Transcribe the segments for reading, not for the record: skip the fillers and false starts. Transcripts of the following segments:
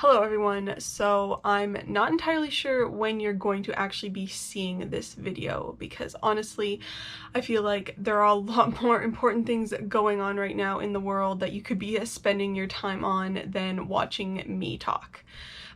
Hello everyone, so I'm not entirely sure when you're going to actually be seeing this video because honestly I feel like there are a lot more important things going on right now in the world that you could be spending your time on than watching me talk.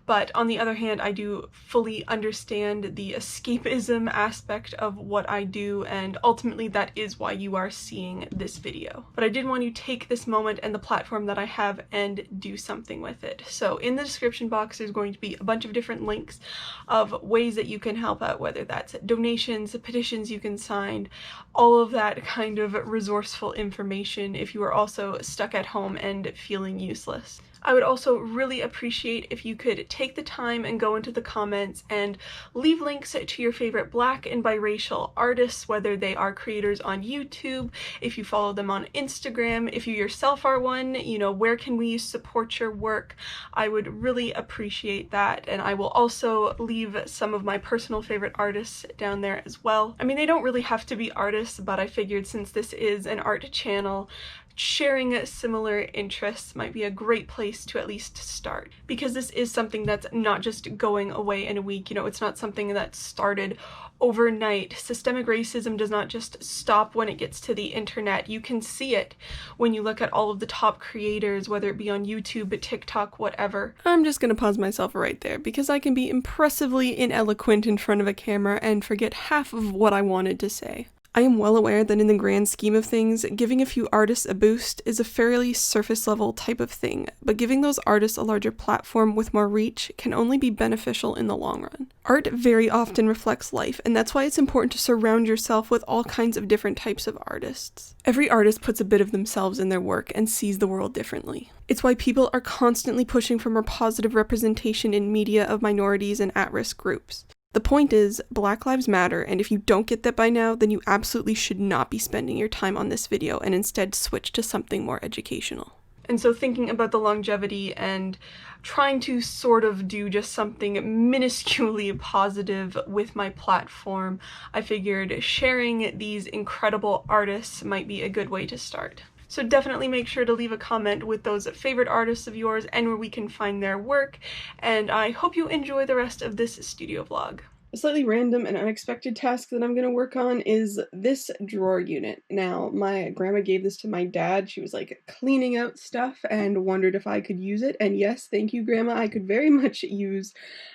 But on the other hand, I do fully understand the escapism aspect of what I do, and ultimately that is why you are seeing this video. But I did want to take this moment and the platform that I have and do something with it. So in the description box there's going to be a bunch of different links of ways that you can help out, whether that's donations, petitions you can sign, all of that kind of resourceful information if you are also stuck at home and feeling useless. I would also really appreciate if you could take the time and go into the comments and leave links to your favorite Black and biracial artists, whether they are creators on YouTube, if you follow them on Instagram, if you yourself are one, you know, where can we support your work? I would really appreciate that, and I will also leave some of my personal favorite artists down there as well. I mean, they don't really have to be artists, but I figured since this is an art channel, sharing similar interests might be a great place to at least start, because this is something that's not just going away in a week. You know, it's not something that started overnight. Systemic racism does not just stop when it gets to the internet. You can see it when you look at all of the top creators, whether it be on YouTube, TikTok, whatever. I'm just gonna pause myself right there because I can be impressively ineloquent in front of a camera and forget half of what I wanted to say. I am well aware that in the grand scheme of things, giving a few artists a boost is a fairly surface level type of thing, but giving those artists a larger platform with more reach can only be beneficial in the long run. Art very often reflects life, and that's why it's important to surround yourself with all kinds of different types of artists. Every artist puts a bit of themselves in their work and sees the world differently. It's why people are constantly pushing for more positive representation in media of minorities and at-risk groups. The point is, Black Lives Matter, and if you don't get that by now, then you absolutely should not be spending your time on this video and instead switch to something more educational. And so thinking about the longevity and trying to sort of do just something minusculely positive with my platform, I figured sharing these incredible artists might be a good way to start. So definitely make sure to leave a comment with those favorite artists of yours and where we can find their work, and I hope you enjoy the rest of this studio vlog. A slightly random and unexpected task that I'm going to work on is this drawer unit. Now, my grandma gave this to my dad. She was like cleaning out stuff and wondered if I could use it, and yes, thank you Grandma, I could very much use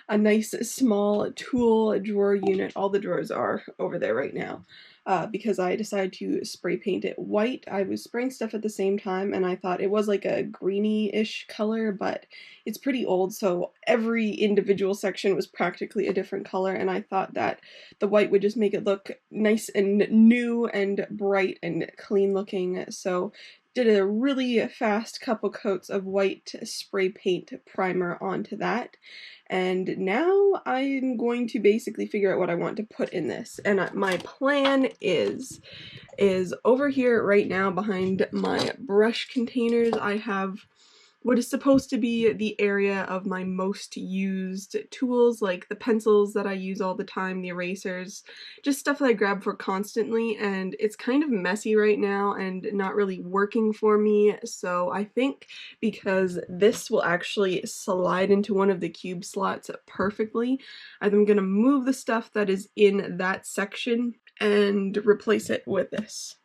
a nice small tool drawer unit. All the drawers are over there right now. Because I decided to spray paint it white. I was spraying stuff at the same time and I thought it was like a greeny-ish color, but it's pretty old, so every individual section was practically a different color, and I thought that the white would just make it look nice and new and bright and clean looking, so did a really fast couple coats of white spray paint primer onto that. And now I'm going to basically figure out what I want to put in this. And my plan is over here right now behind my brush containers, I have what is supposed to be the area of my most used tools, like the pencils that I use all the time, the erasers, just stuff that I grab for constantly, and it's kind of messy right now and not really working for me, so I think because this will actually slide into one of the cube slots perfectly, I'm gonna move the stuff that is in that section and replace it with this.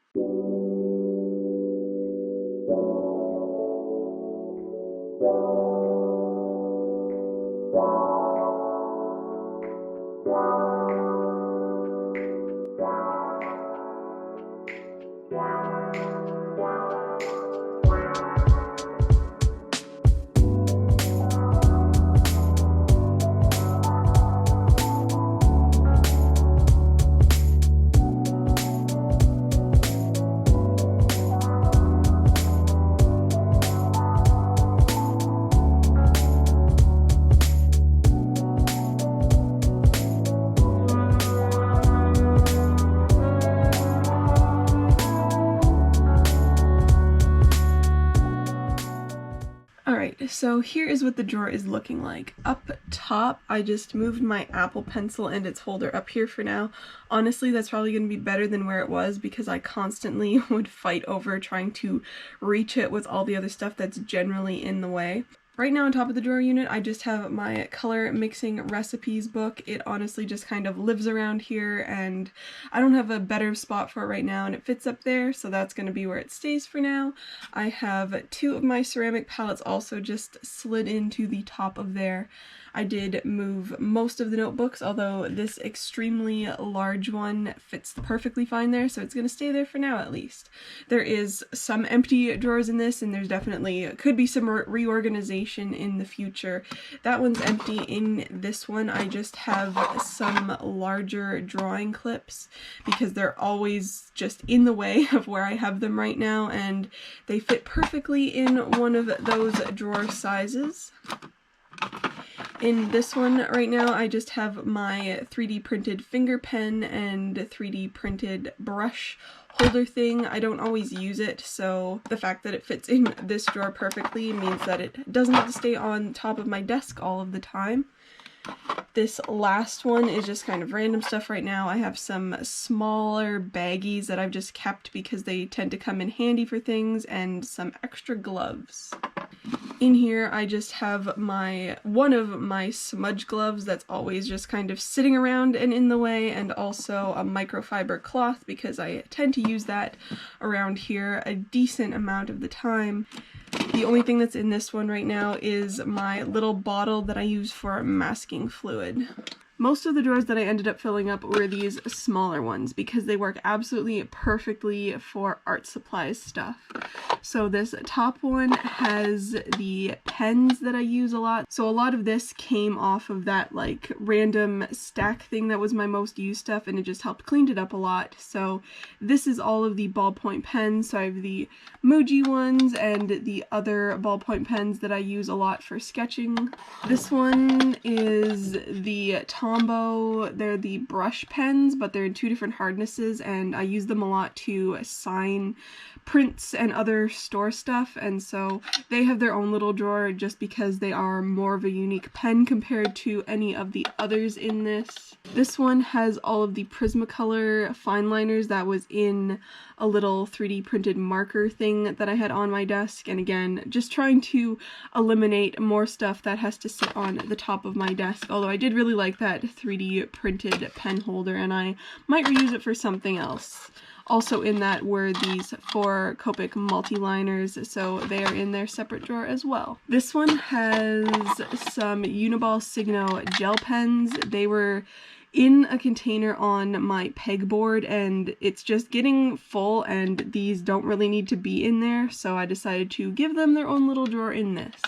So here is what the drawer is looking like. Up top, I just moved my Apple Pencil and its holder up here for now. Honestly, that's probably going to be better than where it was because I constantly would fight over trying to reach it with all the other stuff that's generally in the way. Right now on top of the drawer unit, I just have my color mixing recipes book. It honestly just kind of lives around here, and I don't have a better spot for it right now, and it fits up there, so that's going to be where it stays for now. I have 2 of my ceramic palettes also just slid into the top of there. I did move most of the notebooks, although this extremely large one fits perfectly fine there, so it's going to stay there for now at least. There is some empty drawers in this, and there's definitely could be some reorganization in the future. That one's empty. In this one, I just have some larger drawing clips because they're always just in the way of where I have them right now, and they fit perfectly in one of those drawer sizes. In this one right now, I just have my 3D printed finger pen and 3D printed brush holder thing. I don't always use it, so the fact that it fits in this drawer perfectly means that it doesn't have to stay on top of my desk all of the time. This last one is just kind of random stuff right now. I have some smaller baggies that I've just kept because they tend to come in handy for things, and some extra gloves. In here I just have one of my smudge gloves that's always just kind of sitting around and in the way, and also a microfiber cloth because I tend to use that around here a decent amount of the time. The only thing that's in this one right now is my little bottle that I use for masking fluid. Most of the drawers that I ended up filling up were these smaller ones because they work absolutely perfectly for art supplies stuff. So this top one has the pens that I use a lot. So a lot of this came off of that like random stack thing that was my most used stuff, and it just helped clean it up a lot. So this is all of the ballpoint pens. So I have the Muji ones and the other ballpoint pens that I use a lot for sketching. This one is the Tombow. They're the brush pens, but they're in 2 different hardnesses, and I use them a lot to sign prints and other store stuff, and so they have their own little drawer just because they are more of a unique pen compared to any of the others in this. This one has all of the Prismacolor fine liners that was in a little 3D printed marker thing that I had on my desk, and again, just trying to eliminate more stuff that has to sit on the top of my desk, although I did really like that 3D printed pen holder, and I might reuse it for something else. Also in that were these 4 Copic multi-liners, so they are in their separate drawer as well. This one has some Uniball Signo gel pens. They were in a container on my pegboard, and it's just getting full, and these don't really need to be in there, so I decided to give them their own little drawer in this.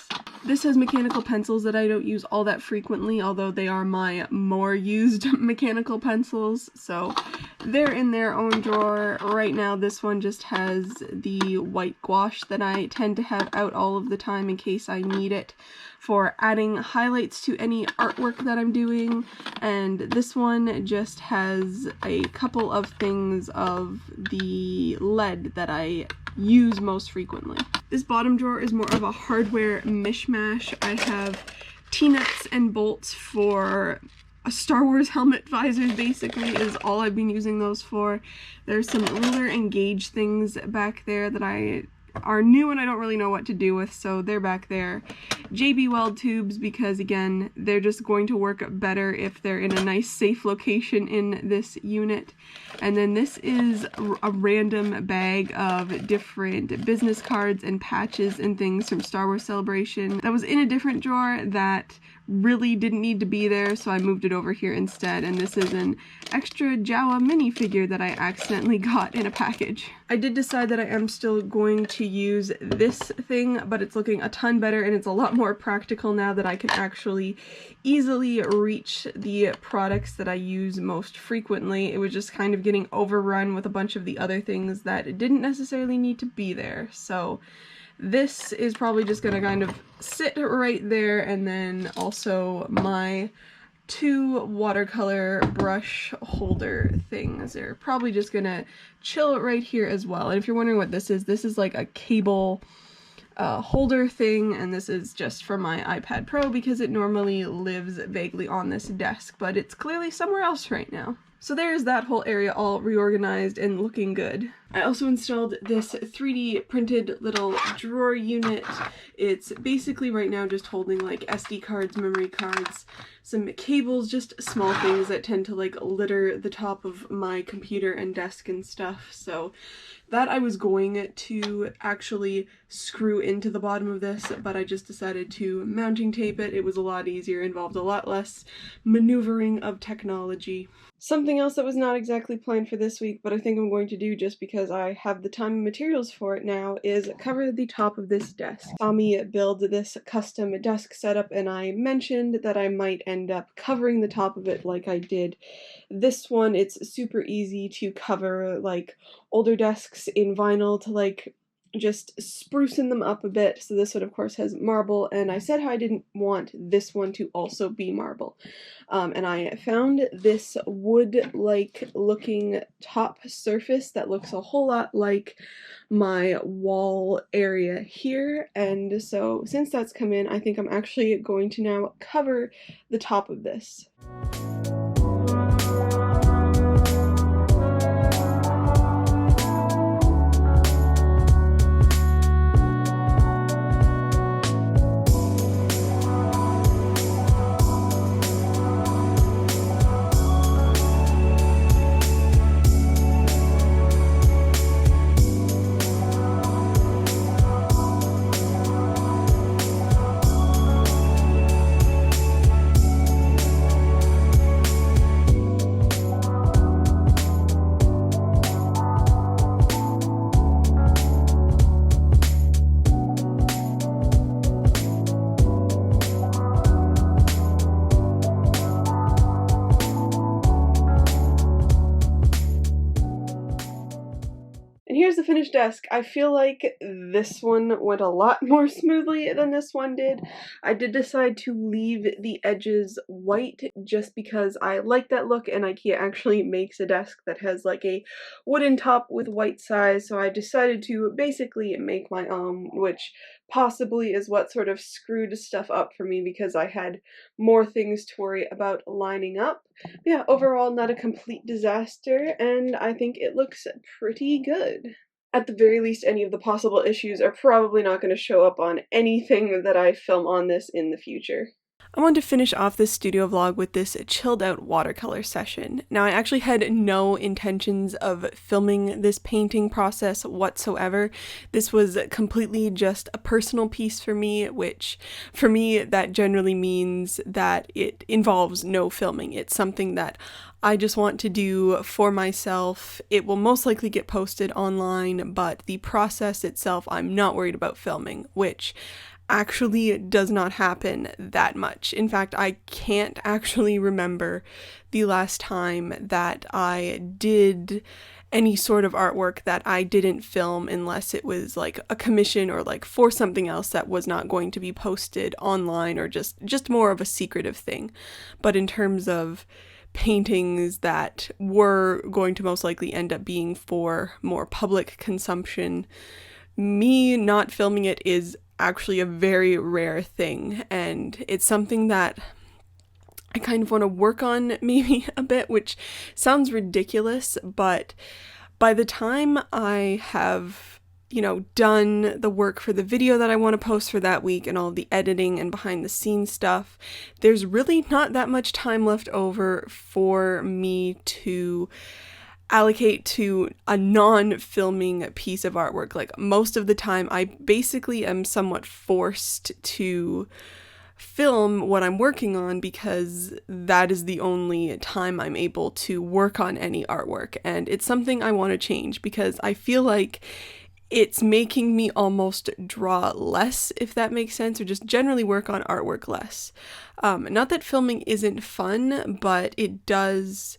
This has mechanical pencils that I don't use all that frequently, although they are my more used mechanical pencils, so they're in their own drawer. Right now this one just has the white gouache that I tend to have out all of the time in case I need it for adding highlights to any artwork that I'm doing, and this one just has a couple of things of the lead that I use most frequently. This bottom drawer is more of a hardware mishmash. I have T-nuts and bolts for a Star Wars helmet visors, basically, is all I've been using those for. There's some ruler and gauge things back there that are new and I don't really know what to do with, so they're back there. JB Weld tubes, because again, they're just going to work better if they're in a nice safe location in this unit. And then this is a random bag of different business cards and patches and things from Star Wars Celebration that was in a different drawer that really didn't need to be there, so I moved it over here instead, and this is an extra Jawa minifigure that I accidentally got in a package. I did decide that I am still going to use this thing, but it's looking a ton better, and it's a lot more practical now that I can actually easily reach the products that I use most frequently. It was just kind of getting overrun with a bunch of the other things that didn't necessarily need to be there, so this is probably just going to kind of sit right there, and then also my 2 watercolor brush holder things are probably just going to chill right here as well. And if you're wondering what this is like a cable holder thing, and this is just for my iPad Pro because it normally lives vaguely on this desk, but it's clearly somewhere else right now. So there's that whole area all reorganized and looking good. I also installed this 3D printed little drawer unit. It's basically right now just holding like SD cards, memory cards, some cables, just small things that tend to like litter the top of my computer and desk and stuff. So that I was going to actually screw into the bottom of this, but I just decided to mounting tape it. It was a lot easier, involved a lot less maneuvering of technology. Something else that was not exactly planned for this week, but I think I'm going to do just because I have the time and materials for it now, is cover the top of this desk. Saw me build this custom desk setup, and I mentioned that I might end up covering the top of it like I did this one. It's super easy to cover like older desks in vinyl to like just sprucing them up a bit. So this one of course has marble, and I said how I didn't want this one to also be marble. And I found this wood-like looking top surface that looks a whole lot like my wall area here, and so since that's come in, I think I'm actually going to now cover the top of this. Here's the finished desk. I feel like this one went a lot more smoothly than this one did. I did decide to leave the edges white just because I like that look, and IKEA actually makes a desk that has like a wooden top with white sides, so I decided to basically make my own, which possibly is what sort of screwed stuff up for me because I had more things to worry about lining up. But yeah, overall not a complete disaster, and I think it looks pretty good. At the very least, any of the possible issues are probably not going to show up on anything that I film on this in the future. I wanted to finish off this studio vlog with this chilled out watercolor session. Now, I actually had no intentions of filming this painting process whatsoever. This was completely just a personal piece for me, which for me that generally means that it involves no filming. It's something that I just want to do for myself. It will most likely get posted online, but the process itself I'm not worried about filming, which actually does not happen that much. In fact, I can't actually remember the last time that I did any sort of artwork that I didn't film unless it was like a commission or like for something else that was not going to be posted online or just more of a secretive thing. But in terms of paintings that were going to most likely end up being for more public consumption, me not filming it is actually a very rare thing, and it's something that I kind of want to work on maybe a bit, which sounds ridiculous, but by the time I have, done the work for the video that I want to post for that week and all of the editing and behind the scenes stuff, there's really not that much time left over for me to allocate to a non-filming piece of artwork. Like most of the time I basically am somewhat forced to film what I'm working on because that is the only time I'm able to work on any artwork, and it's something I want to change because I feel like it's making me almost draw less, if that makes sense, or just generally work on artwork less. Not that filming isn't fun, but it does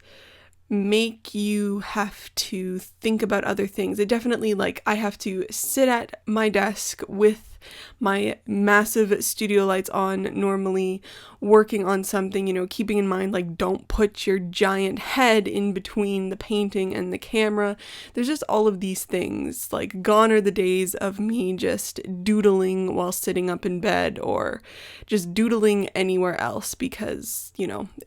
make you have to think about other things. It definitely, I have to sit at my desk with my massive studio lights on normally, working on something, keeping in mind, don't put your giant head in between the painting and the camera. There's just all of these things. Gone are the days of me just doodling while sitting up in bed or just doodling anywhere else because,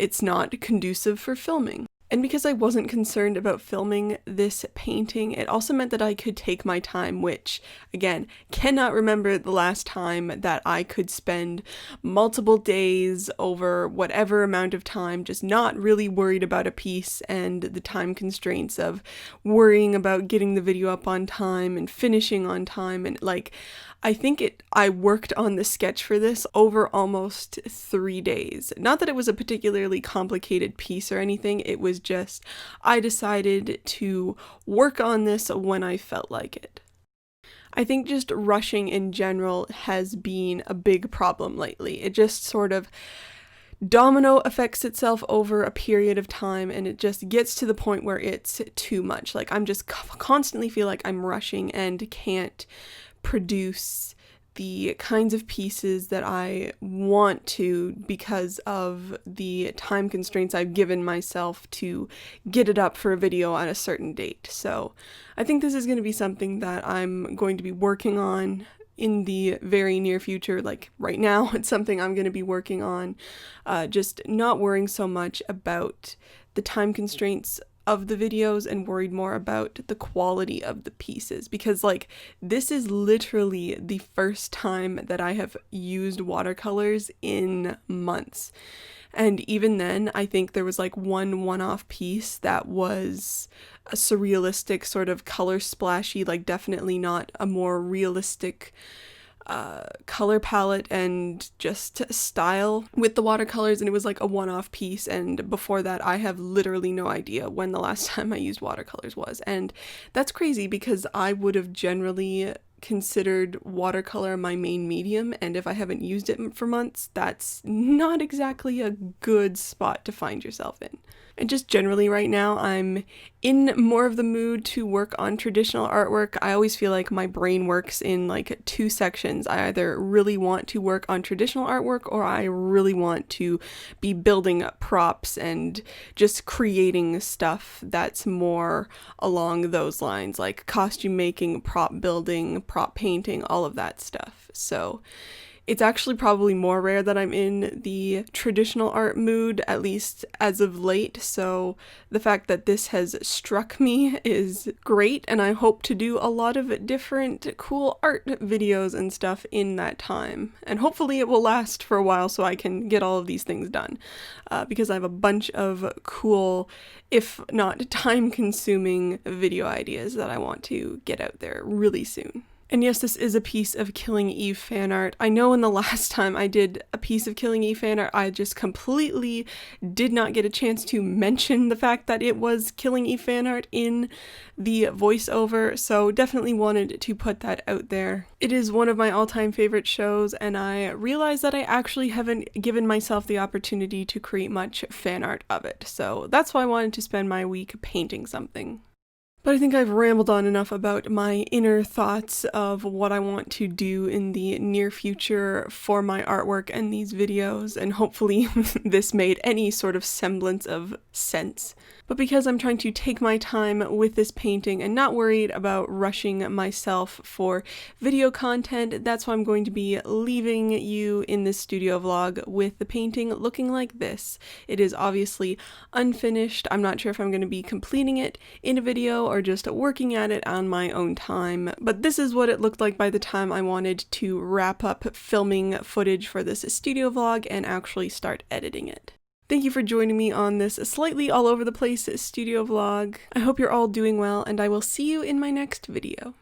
it's not conducive for filming. And because I wasn't concerned about filming this painting, it also meant that I could take my time, which, again, cannot remember the last time that I could spend multiple days over whatever amount of time just not really worried about a piece and the time constraints of worrying about getting the video up on time and finishing on time. And like, I worked on the sketch for this over almost 3 days. Not that it was a particularly complicated piece or anything, it was just I decided to work on this when I felt like it. I think just rushing in general has been a big problem lately. It just sort of domino affects itself over a period of time, and it just gets to the point where it's too much. Like, I'm just constantly feel like I'm rushing and can't produce the kinds of pieces that I want to because of the time constraints I've given myself to get it up for a video at a certain date. So I think this is going to be something that I'm going to be working on in the very near future. Like right now, it's something I'm going to be working on, just not worrying so much about the time constraints of the videos and worried more about the quality of the pieces, because like this is literally the first time that I have used watercolors in months. And even then, I think there was like one-off piece that was a surrealistic sort of color splashy, like definitely not a more realistic color palette and just style with the watercolors, and it was like a one-off piece. And before that, I have literally no idea when the last time I used watercolors was. And that's crazy because I would have generally considered watercolor my main medium, and if I haven't used it for months, that's not exactly a good spot to find yourself in. And just generally right now, I'm in more of the mood to work on traditional artwork. I always feel like my brain works in like two sections. I either really want to work on traditional artwork, or I really want to be building up props and just creating stuff that's more along those lines, like costume making, prop building, prop painting, all of that stuff. So it's actually probably more rare that I'm in the traditional art mood, at least as of late, so the fact that this has struck me is great, and I hope to do a lot of different cool art videos and stuff in that time. And hopefully it will last for a while so I can get all of these things done, because I have a bunch of cool, if not time-consuming video ideas that I want to get out there really soon. And yes, this is a piece of Killing Eve fan art. I know in the last time I did a piece of Killing Eve fan art, I just completely did not get a chance to mention the fact that it was Killing Eve fan art in the voiceover, so definitely wanted to put that out there. It is one of my all-time favorite shows, and I realized that I actually haven't given myself the opportunity to create much fan art of it, so that's why I wanted to spend my week painting something. But I think I've rambled on enough about my inner thoughts of what I want to do in the near future for my artwork and these videos, and hopefully this made any sort of semblance of sense. But because I'm trying to take my time with this painting and not worried about rushing myself for video content, that's why I'm going to be leaving you in this studio vlog with the painting looking like this. It is obviously unfinished. I'm not sure if I'm going to be completing it in a video or just working at it on my own time, but this is what it looked like by the time I wanted to wrap up filming footage for this studio vlog and actually start editing it. Thank you for joining me on this slightly all over the place studio vlog. I hope you're all doing well, and I will see you in my next video.